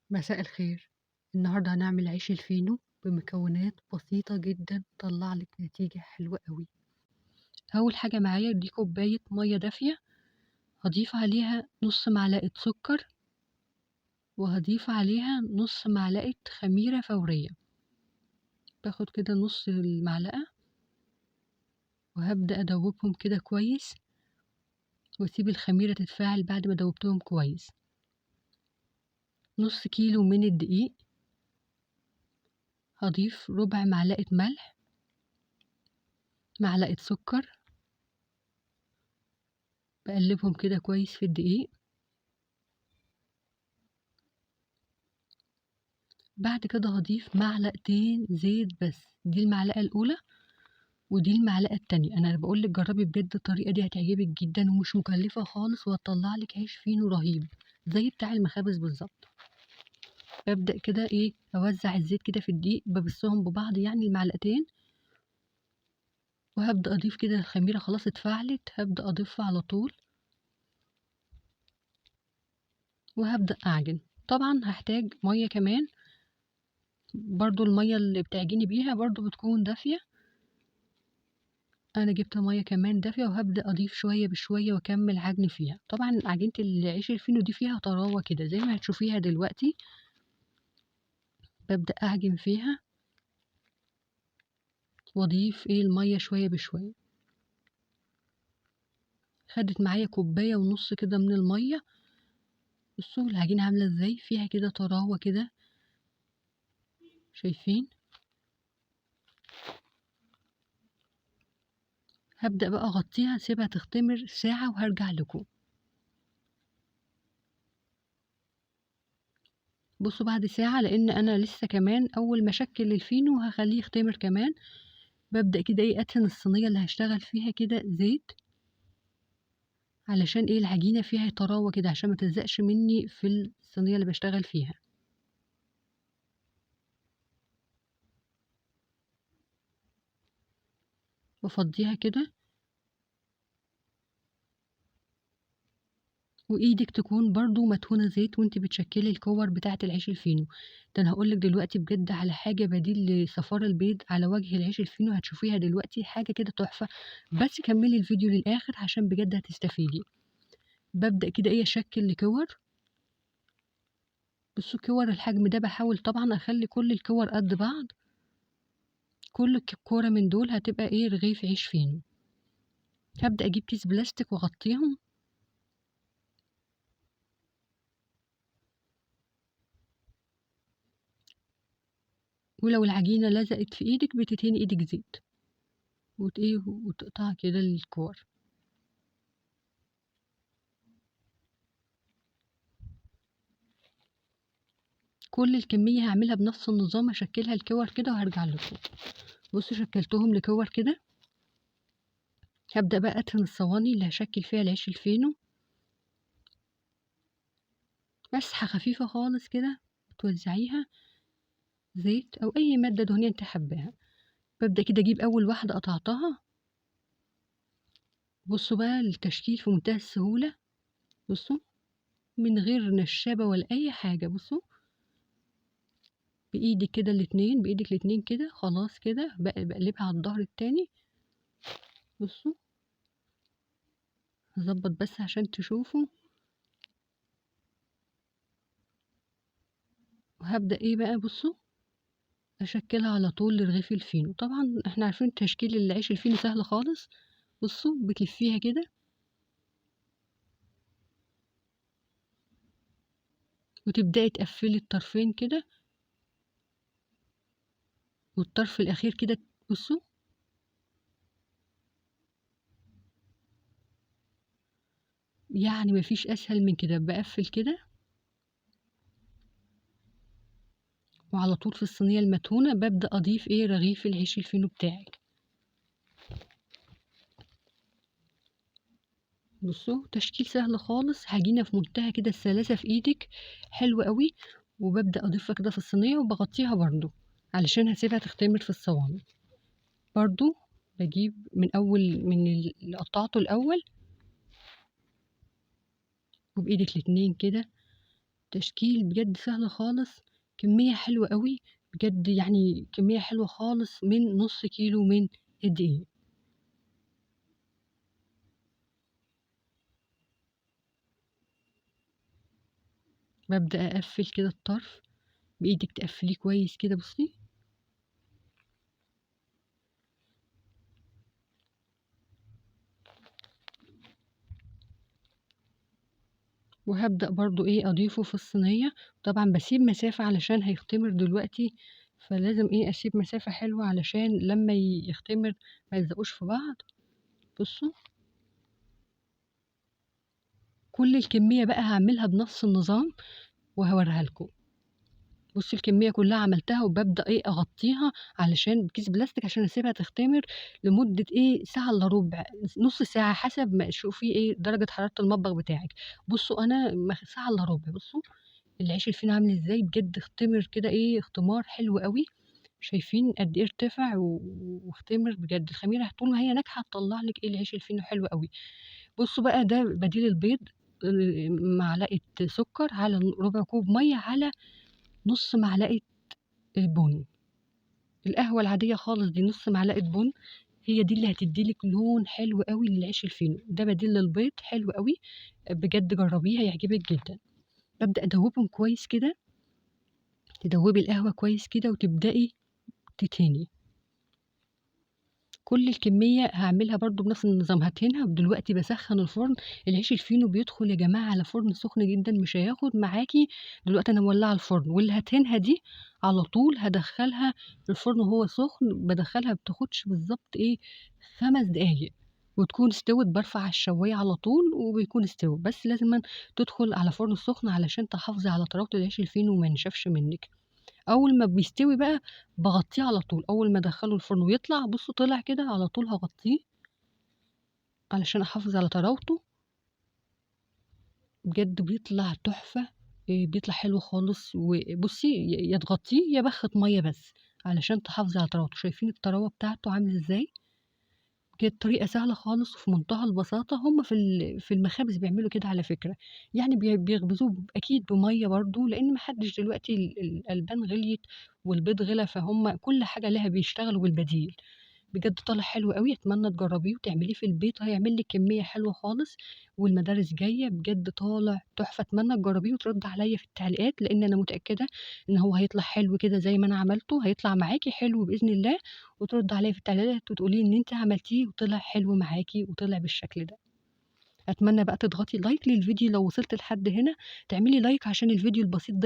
مساء الخير. النهاردة هنعمل عيش الفينو بمكونات بسيطة جدا تطلع لك نتيجة حلوة قوي. أول حاجة معايا دي كوباية مية دافية، هضيف عليها نص معلقة سكر، وهضيف عليها نص معلقة خميرة فورية. باخد كده نص المعلقة وهبدأ أدوبهم كده كويس، واسيب الخميرة تتفاعل بعد ما دوبتهم كويس. نص كيلو من الدقيق، هضيف ربع معلقة ملح، معلقة سكر، بقلبهم كده كويس في الدقيق. بعد كده هضيف معلقتين زيت بس، دي المعلقة الأولى ودي المعلقة التانية. أنا بقولك جربي بجد، الطريقة دي هتعجبك جدا ومش مكلفة خالص، وهتطلع لك عيش فينو رهيب زي بتاع المخابز بالظبط. ببدأ كده أوزع الزيت كده في الدقيق، ببصهم ببعض يعني المعلقتين، وهبدأ أضيف كده الخميرة خلاص اتفعلت، هبدأ أضيفها على طول وهبدأ أعجن. طبعا هحتاج مية كمان، برضو المية اللي بتعجني بيها برضو بتكون دافية. انا جبت ميه كمان دافيه، وهبدا اضيف شويه بشويه واكمل عجن فيها. طبعا عجينه العيش الفينو دي فيها طراوه كده زي ما هتشوفيها دلوقتي. ببدا اعجن فيها واضيف الميه شويه بشويه. خدت معايا كوبايه ونص كده من الميه. بصوا العجينه عامله ازاي، فيها كده طراوه كده، شايفين؟ هبدا بقى اغطيها اسيبها تختمر ساعه وهرجع لكم. بصوا بعد ساعه، لان انا لسه كمان اول ما اشكل الفينو هخليه يختمر كمان. ببدا كده ادهن الصينيه اللي هشتغل فيها كده زيت، علشان العجينة فيها طراوة كده عشان ما تلزقش مني في الصينية اللي بشتغل فيها. بفضيها كده، وايدك تكون برضو مدهونة زيت وانت بتشكلي الكور بتاعة العيش الفينو. ده انا هقولك دلوقتي بجد على حاجة بديل لصفار البيض على وجه العيش الفينو، هتشوفيها دلوقتي حاجة كده تحفة. بس كملي الفيديو للآخر عشان بجد هتستفيدي. ببدأ كده اشكل الكور. بصوا كور الحجم ده، بحاول طبعا اخلي كل الكور قد بعض. كل كورة من دول هتبقى رغيف عيش فينو. هبدأ اجيب كيس بلاستيك واغطيهم، ولو العجينة لزقت في ايدك بتدهني ايدك زيت وتقطع كده الكور. كل الكمية هعملها بنفس النظام، هشكلها الكور كده وهرجع لكم. بصوا شكلتهم لكور كده. هبدأ بقى ادهن الصواني اللي هشكل فيها العيش الفينو، مسحة خفيفة خالص كده، توزعيها زيت او اي مادة دهنية انت حباها. ببدأ كده اجيب اول واحدة قطعتها. بصوا بقى التشكيل في منتهى السهولة. بصوا من غير نشابة ولا اي حاجة. بصوا بايدك كده الاتنين، بايدك الاتنين كده خلاص كده، بقلبها على الظهر التاني. بصوا هظبط بس عشان تشوفوا. وهبدأ بقى، بصوا اشكلها على طول لرغيف الفينو. طبعا احنا عارفين تشكيل العيش الفينو سهل خالص. بصوا بتلفيها كده وتبدأي تقفلي الطرفين كده، والطرف الاخير كده. بصوا يعني مفيش اسهل من كده. بقفل كده وعلى طول في الصينية المدهونة ببدأ اضيف رغيف العيش الفينو بتاعك. بصوا تشكيل سهل خالص، عجينة في منتهى كده السلاسة في ايدك، حلو قوي. وببدأ اضيفها كده في الصينية وبغطيها برضو علشان هسيبها تختمر في الصواني. برضو بجيب من اول من اللي قطعته الاول، وبايدك الاتنين كده تشكيل بجد سهل خالص، كمية حلوة أوي، بجد يعني كمية حلوة خالص من نُص كيلو من الدقيق. بابدأ أقفّل كده الطرف، بإيدِك تقفّليه كويس كده بُصّي، وهابدأ برضه إيه أضيفه في الصينية، طبعًا باسيب مسافة علشان هيختمر دلوقتي، فلازم إيه أسيب مسافة حلوة علشان لمّا يختمر ما يلزقوش في بعض. بُصّوا، كل الكمية بقى هاعملها بنفس النظام وهاوريها لكم. بُصّي الكمية كلّها عملتها وبابدأ إيه أغطّيها علشان بكيس بلاستيك عشان أسيبها تختمر لمدة إيه ساعة إلّا ربع، نُص ساعة حسب ما شوفي إيه درجة حرارة المطبخ بتاعِك. بُصّوا أنا ساعة إلّا ربع، بُصّوا العيش الفينو عامل إزاي بجد اختمر كده إيه اختمار حلو أوي، شايفين قد إيه ارتفع واختمر بجد، الخميرة طول ما هي ناجحة هتطلّع لِك إيه العيش الفينو حلو أوي. بُصّوا بقى ده بديل البيض، معلقة سكر على ربع كوب مَيّة على نُص معلقة بُن، القهوة العادية خالص دي نُص معلقة بُن، هي دي اللي هتدّي لِك لون حلو أوي للعيش الفينو، ده بديل للبيض حلو أوي، بجد جرّبيه هيعجبِك جدًا. بابدأ أدوّبهم كويس كده، تدوّبي القهوة كويس كده وتبدئي تدهني. كل الكمية هاعملها برضه بنفس النظام، هادهنها ودلوقتي باسخّن الفرن، العيش الفينو بيدخل يا جماعة على فرن سخن جدًا مش هياخد معاكِ دلوقتي أنا مولّعة الفرن، واللي هادهنها دي على طول هادخّلها الفرن وهو سخن، بادخّلها ما بتاخدش بالضبط إيه 5 دقايق، وتكون استوت، بارفع على الشواية على طول وبيكون استوى، بس لازمًا تدخل على فرن سخن علشان تحافظي على طراوة العيش الفينو وما ينشفش منِّك. أول ما بيستوي بقى باغطّيه على طول، أول ما أدخّله الفرن ويطلع بُصّوا طلع كده على طول هاغطّيه علشان أحافظ على طراوته، بجد بيطلع تحفة، بيطلع حلو خالص، وبُصّي يا تغطّيه يا بَخّة مَيّة بس علشان تحافظي على طراوته، شايفين الطراوة بتاعته عامل إزاي؟ كانت طريقة سهلة خالص وفي منتهى البساطة، هُم في المخابز بيعملوا كده على فكرة، يعني بيخبزوه أكيد بمَيّة برضه، لإن ما حدش دلوقتي الألبان غليت والبيض غلا، فهُم كل حاجة ليها بيشتغلوا بالبديل. بجد طالع حلو أوي، أتمنى تجرّبيه وتعمليه في البيت وهيعمل لِك كمية حلوة خالص، والمدارس جاية بجد طالع تحفة، أتمنى تجرّبيه وتردّي عليَّ في التعليقات، لإن أنا متأكدة إن هو هيطلع حلو كده زي ما أنا عملته، هيطلع معاكِ حلو بإذن الله، وتردّي عليَّ في التعليقات وتقولي لي إن أنتِ عملتيه وطلع حلو معاكِ وطلع بالشكل ده. أتمنى بقى تضغطي لايك للفيديو لو وصلتِ لحد هنا، تعملي لايك عشان الفيديو البسيط ده